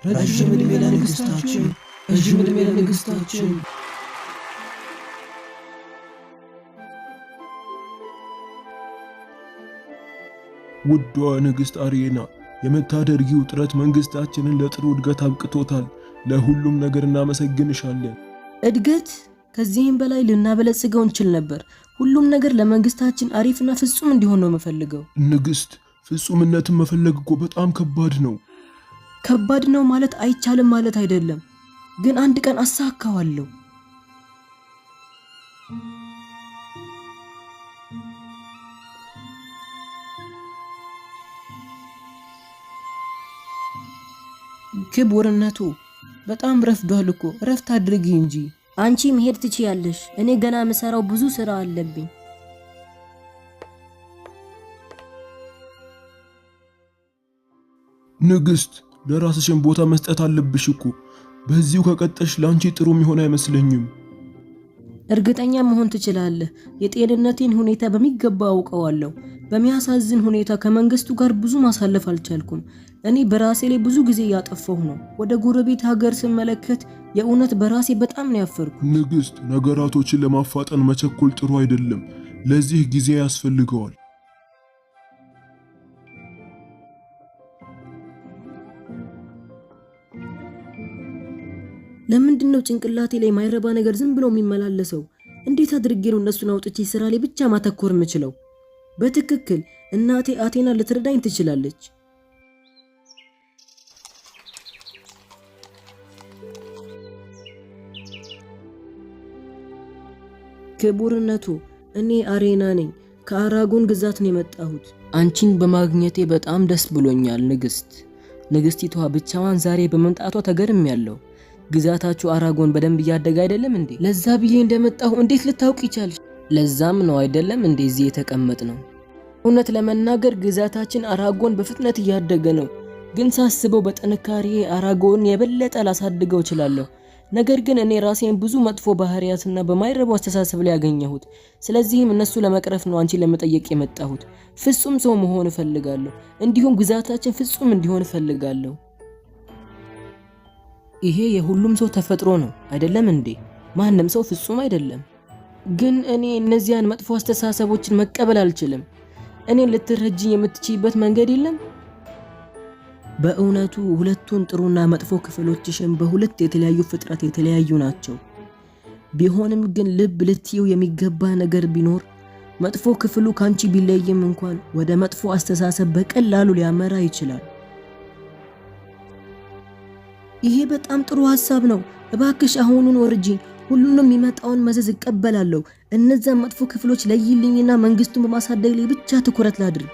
ረጅም ዕድሜ ለንግሥታችን፣ ረጅም ዕድሜ ለንግሥታችን። ውዷ ንግሥት አሬና፣ የምታደርጊው ጥረት መንግሥታችንን ለጥሩ እድገት አብቅቶታል። ለሁሉም ነገር እናመሰግንሻለን። እድገት? ከዚህም በላይ ልናበለጽገው እንችል ነበር። ሁሉም ነገር ለመንግሥታችን አሪፍና ፍጹም እንዲሆን ነው የምፈልገው። ንግሥት፣ ፍጹምነትን መፈለግ እኮ በጣም ከባድ ነው። ከባድ ነው ማለት አይቻልም ማለት አይደለም፣ ግን አንድ ቀን አሳካዋለሁ። ክቡርነቱ፣ በጣም ረፍዷል እኮ። ረፍት አድርጊ እንጂ። አንቺ መሄድ ትችያለሽ። እኔ ገና የምሰራው ብዙ ስራ አለብኝ። ንግሥት፣ ለራስሽን ቦታ መስጠት አለብሽ እኮ። በዚሁ ከቀጠልሽ ላንቺ ጥሩ የሚሆን አይመስለኝም። እርግጠኛ መሆን ትችላለህ። የጤንነቴን ሁኔታ በሚገባ አውቀዋለሁ። በሚያሳዝን ሁኔታ ከመንግስቱ ጋር ብዙ ማሳለፍ አልቻልኩም። እኔ በራሴ ላይ ብዙ ጊዜ ያጠፋሁ ነው። ወደ ጎረቤት ሀገር ስመለከት የእውነት በራሴ በጣም ነው ያፈርኩ። ንግሥት፣ ነገራቶችን ለማፋጠን መቸኮል ጥሩ አይደለም። ለዚህ ጊዜ ያስፈልገዋል። ለምንድን ነው ጭንቅላቴ ላይ ማይረባ ነገር ዝም ብሎ የሚመላለሰው? እንዴት አድርጌ ነው እነሱን አውጥቼ ስራ ላይ ብቻ ማተኮር የምችለው? በትክክል እናቴ አቴና ልትረዳኝ ትችላለች። ክቡርነቱ፣ እኔ አሬና ነኝ። ከአራጎን ግዛት ነው የመጣሁት። አንቺን በማግኘቴ በጣም ደስ ብሎኛል ንግሥት። ንግሥቲቷ ብቻዋን ዛሬ በመምጣቷ ተገርሜያለሁ። ግዛታችሁ አራጎን በደንብ እያደገ አይደለም እንዴ? ለዛ ብዬ እንደመጣሁ እንዴት ልታውቂ ይቻልሽ? ለዛም ነው አይደለም እንደዚህ የተቀመጥ ነው። እውነት ለመናገር ግዛታችን አራጎን በፍጥነት እያደገ ነው። ግን ሳስበው በጥንካሬ አራጎን የበለጠ ላሳድገው እችላለሁ። ነገር ግን እኔ ራሴን ብዙ መጥፎ ባህሪያትና በማይረቡ አስተሳሰብ ላይ ያገኘሁት። ስለዚህም እነሱ ለመቅረፍ ነው አንቺን ለመጠየቅ የመጣሁት። ፍጹም ሰው መሆን እፈልጋለሁ። እንዲሁም ግዛታችን ፍጹም እንዲሆን እፈልጋለሁ። ይሄ የሁሉም ሰው ተፈጥሮ ነው አይደለም እንዴ? ማንም ሰው ፍጹም አይደለም። ግን እኔ እነዚያን መጥፎ አስተሳሰቦችን መቀበል አልችልም። እኔን ልትረጅኝ የምትችይበት መንገድ የለም? በእውነቱ ሁለቱን ጥሩና መጥፎ ክፍሎችሽን በሁለት የተለያዩ ፍጥረት የተለያዩ ናቸው። ቢሆንም ግን ልብ ልትይው የሚገባ ነገር ቢኖር መጥፎ ክፍሉ ካንቺ ቢለይም እንኳን ወደ መጥፎ አስተሳሰብ በቀላሉ ሊያመራ ይችላል። ይሄ በጣም ጥሩ ሐሳብ ነው። እባክሽ አሁኑን ወርጂ። ሁሉንም የሚመጣውን መዘዝ እቀበላለሁ። እነዚያን መጥፎ ክፍሎች ለይልኝና መንግስቱን በማሳደግ ላይ ብቻ ትኩረት ላድርግ።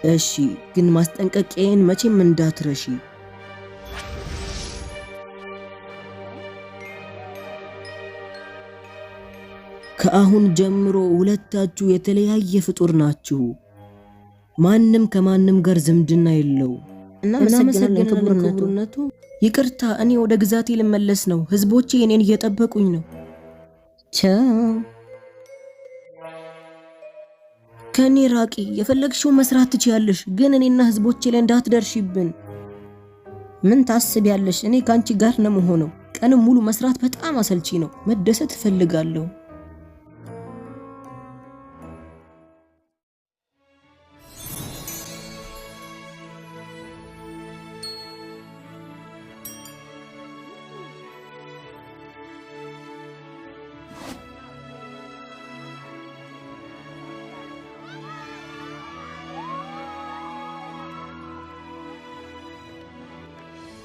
እሺ፣ ግን ማስጠንቀቂያዬን መቼም እንዳትረሺ። ከአሁን ጀምሮ ሁለታችሁ የተለያየ ፍጡር ናችሁ። ማንም ከማንም ጋር ዝምድና የለው። እናመሰግናለን ክቡርነቱ። ይቅርታ፣ እኔ ወደ ግዛቴ ልመለስ ነው። ህዝቦቼ እኔን እየጠበቁኝ ነው። ቻው። ከኔ ራቂ። የፈለግሽው መስራት ትችያለሽ፣ ግን እኔና ህዝቦቼ ላይ እንዳትደርሺብን። ምን ታስቢያለሽ? እኔ ካንቺ ጋር ነው የምሆነው። ቀንም ሙሉ መስራት በጣም አሰልቺ ነው። መደሰት እፈልጋለሁ።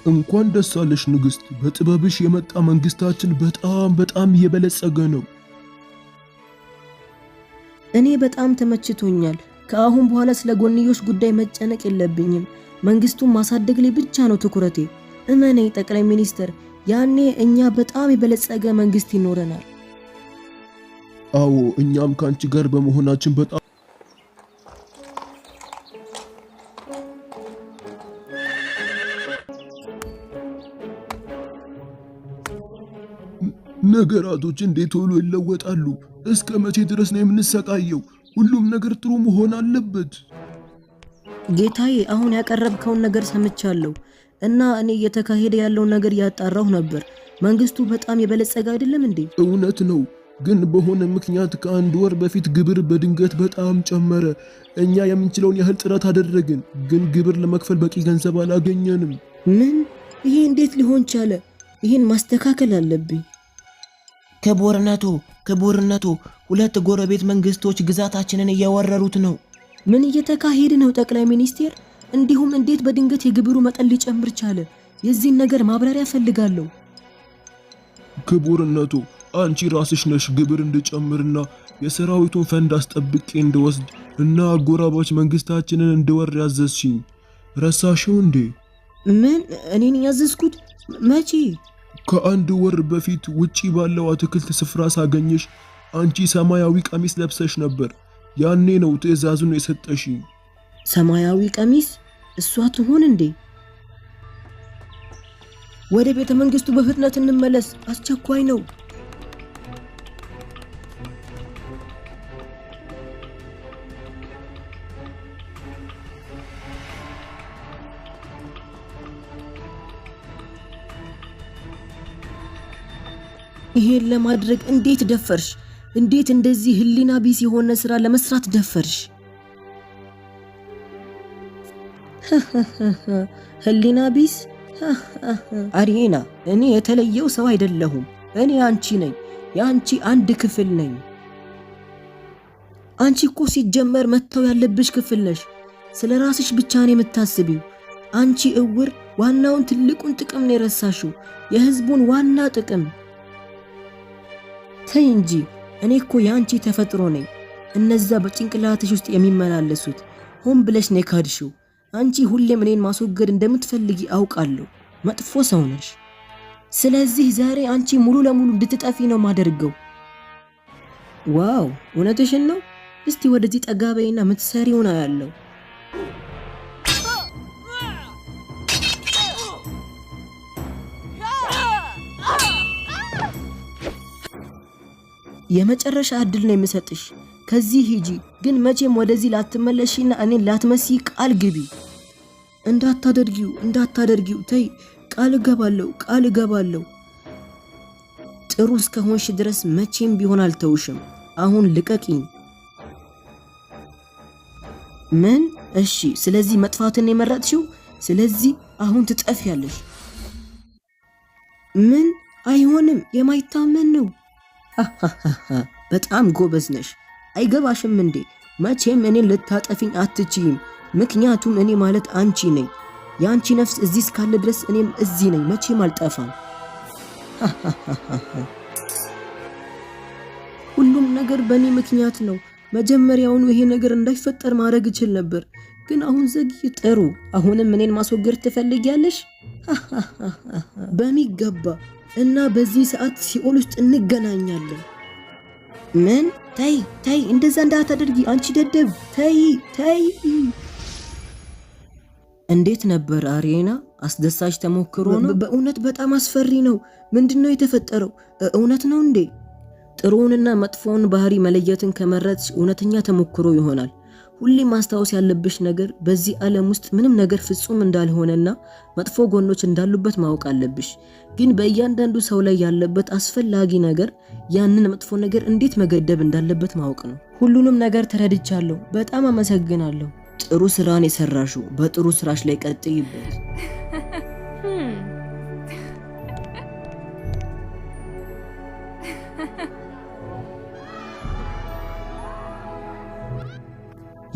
እንኳን ደስ አለሽ ንግሥት። በጥበብሽ የመጣ መንግስታችን በጣም እየበለጸገ ነው። እኔ በጣም ተመችቶኛል። ከአሁን በኋላ ስለ ጎንዮሽ ጉዳይ መጨነቅ የለብኝም። መንግስቱን ማሳደግ ላይ ብቻ ነው ትኩረቴ። እመነኝ ጠቅላይ ሚኒስትር፣ ያኔ እኛ በጣም የበለጸገ መንግስት ይኖረናል። አዎ፣ እኛም ካንቺ ጋር በመሆናችን በጣም ነገራቶች እንዴት ቶሎ ይለወጣሉ? እስከ መቼ ድረስ ነው የምንሰቃየው? ሁሉም ነገር ጥሩ መሆን አለበት። ጌታዬ አሁን ያቀረብከውን ነገር ሰምቻለሁ እና እኔ እየተካሄደ ያለውን ነገር ያጣራሁ ነበር። መንግስቱ በጣም የበለጸገ አይደለም እንዴ? እውነት ነው፣ ግን በሆነ ምክንያት ከ1 ወር በፊት ግብር በድንገት በጣም ጨመረ። እኛ የምንችለውን ያህል ጥረት አደረግን፣ ግን ግብር ለመክፈል በቂ ገንዘብ አላገኘንም። ምን? ይሄ እንዴት ሊሆን ቻለ? ይህን ማስተካከል አለብኝ። ክቡርነቱ፣ 2 ጎረቤት መንግስቶች ግዛታችንን እየወረሩት ነው። ምን እየተካሄደ ነው ጠቅላይ ሚኒስቴር? እንዲሁም እንዴት በድንገት የግብሩ መጠን ሊጨምር ቻለ? የዚህን ነገር ማብራሪያ ፈልጋለሁ። ክቡርነቱ፣ አንቺ ራስሽ ነሽ ግብር እንድጨምርና የሰራዊቱን ፈንድ አስጠብቄ እንድወስድ እና አጎራባች መንግስታችንን እንድወር ያዘዝሽኝ። ረሳሽው እንዴ? ምን? እኔን ያዘዝኩት? መቼ? ከ1 ወር በፊት ውጪ ባለው አትክልት ስፍራ ሳገኘሽ አንቺ ሰማያዊ ቀሚስ ለብሰሽ ነበር። ያኔ ነው ትዕዛዙን የሰጠሽኝ። ሰማያዊ ቀሚስ? እሷ ትሆን እንዴ? ወደ ቤተ መንግስቱ በፍጥነት እንመለስ፣ አስቸኳይ ነው። ይሄን ለማድረግ እንዴት ደፈርሽ? እንዴት እንደዚህ ህሊና ቢስ የሆነ ስራ ለመስራት ደፈርሽ? ህሊና ቢስ? አሪና፣ እኔ የተለየው ሰው አይደለሁም። እኔ አንቺ ነኝ፣ የአንቺ አንድ ክፍል ነኝ። አንቺ እኮ ሲጀመር መተው ያለብሽ ክፍል ነሽ። ስለ ራስሽ ብቻ ነው የምታስቢው። አንቺ እውር፣ ዋናውን ትልቁን ጥቅም ነው የረሳሽው፣ የህዝቡን ዋና ጥቅም። ተይ እንጂ፣ እኔ እኮ የአንቺ ተፈጥሮ ነኝ። እነዛ በጭንቅላትሽ ውስጥ የሚመላለሱት ሆን ብለሽ ነው የካድሽው። አንቺ ሁሌም እኔን ማስወገድ እንደምትፈልጊ አውቃለሁ። መጥፎ ሰው ነሽ። ስለዚህ ዛሬ አንቺ ሙሉ ለሙሉ እንድትጠፊ ነው ማደርገው። ዋው፣ እውነትሽን ነው? እስቲ ወደዚህ ጠጋ በይና ምትሰሪውን አያለው። የመጨረሻ እድል ነው የምሰጥሽ። ከዚህ ሂጂ፣ ግን መቼም ወደዚህ ላትመለሺና እኔን ላትመስይ ቃል ግቢ። እንዳታደርጊው፣ ተይ፣ ቃል እገባለሁ። ጥሩ እስከሆንሽ ድረስ መቼም ቢሆን አልተውሽም። አሁን ልቀቂኝ። ምን? እሺ፣ ስለዚህ መጥፋትን የመረጥሽው? ስለዚህ አሁን ትጠፊያለሽ። ምን? አይሆንም፣ የማይታመን ነው። በጣም ጎበዝ ነሽ። አይገባሽም እንዴ? መቼም እኔን ልታጠፊኝ አትችይም። ምክንያቱም እኔ ማለት አንቺ ነኝ። የአንቺ ነፍስ እዚህ እስካለ ድረስ እኔም እዚህ ነኝ። መቼም አልጠፋም። ሁሉም ነገር በእኔ ምክንያት ነው። መጀመሪያውኑ ይሄ ነገር እንዳይፈጠር ማድረግ እችል ነበር፣ ግን አሁን ዘግይ። ጥሩ፣ አሁንም እኔን ማስወገድ ትፈልጊያለሽ? በሚገባ። እና በዚህ ሰዓት ሲኦል ውስጥ እንገናኛለን። ምን? ተይ፣ እንደዛ እንዳታደርጊ አንቺ ደደብ። ተይ። እንዴት ነበር አሬና? አስደሳች ተሞክሮ ነው? በእውነት በጣም አስፈሪ ነው። ምንድነው የተፈጠረው? እውነት ነው እንዴ? ጥሩውንና መጥፎውን ባህሪ መለየትን ከመረጥሽ እውነተኛ ተሞክሮ ይሆናል። ሁሌም ማስታወስ ያለብሽ ነገር በዚህ ዓለም ውስጥ ምንም ነገር ፍጹም እንዳልሆነና መጥፎ ጎኖች እንዳሉበት ማወቅ አለብሽ። ግን በእያንዳንዱ ሰው ላይ ያለበት አስፈላጊ ነገር ያንን መጥፎ ነገር እንዴት መገደብ እንዳለበት ማወቅ ነው። ሁሉንም ነገር ተረድቻለሁ። በጣም አመሰግናለሁ። ጥሩ ስራን የሰራሽው። በጥሩ ስራሽ ላይ ቀጥይበት።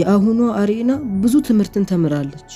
የአሁኗ አሬና ብዙ ትምህርትን ተምራለች።